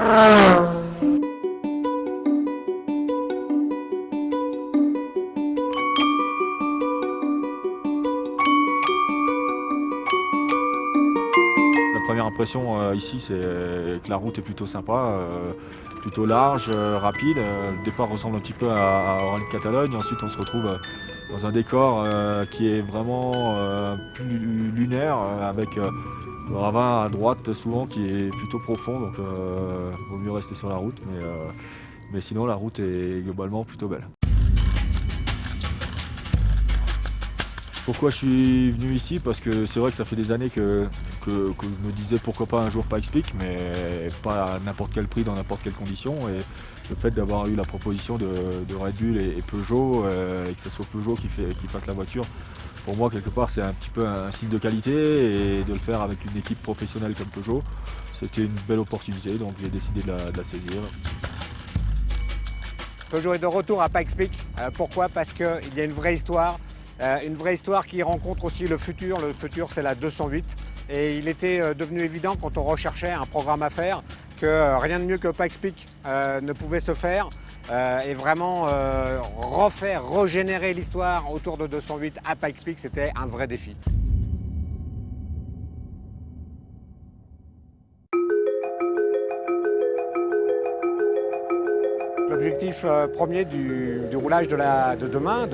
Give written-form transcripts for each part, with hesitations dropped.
La première impression ici, c'est que la route est plutôt sympa, plutôt large, rapide. Le départ ressemble un petit peu à Orange-Catalogne. Ensuite, on se retrouve dans un décor qui est vraiment plus lunaire, avec le ravin à droite souvent qui est plutôt profond, donc vaut mieux rester sur la route. Mais sinon, la route est globalement plutôt belle. Pourquoi je suis venu ici? Parce que c'est vrai que ça fait des années que je me disais pourquoi pas un jour Pikes-Peak, mais pas à n'importe quel prix, dans n'importe quelle condition. Et le fait d'avoir eu la proposition de Red Bull et Peugeot, et que ce soit Peugeot qui fasse la voiture, pour moi quelque part c'est un petit peu un signe de qualité, et de le faire avec une équipe professionnelle comme Peugeot, c'était une belle opportunité, donc j'ai décidé de la saisir. Peugeot est de retour à Pikes-Peak. Pourquoi? Parce qu'il y a une vraie histoire. Une vraie histoire qui rencontre aussi le futur. Le futur, c'est la 208. Et il était devenu évident, quand on recherchait un programme à faire, que rien de mieux que Pikes-Peak ne pouvait se faire. Et vraiment régénérer l'histoire autour de 208 à Pikes-Peak, c'était un vrai défi. L'objectif premier du roulage de demain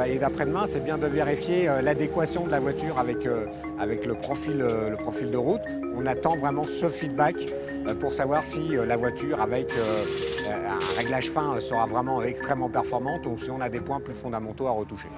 et d'après-demain, c'est bien de vérifier l'adéquation de la voiture avec le profil de route. On attend vraiment ce feedback pour savoir si la voiture avec un réglage fin sera vraiment extrêmement performante, ou si on a des points plus fondamentaux à retoucher.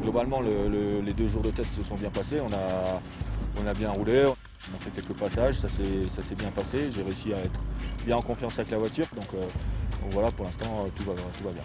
Globalement, les 2 jours de test se sont bien passés. On a bien roulé, on a fait quelques passages, ça s'est bien passé. J'ai réussi à être bien en confiance avec la voiture, donc voilà, pour l'instant tout va bien.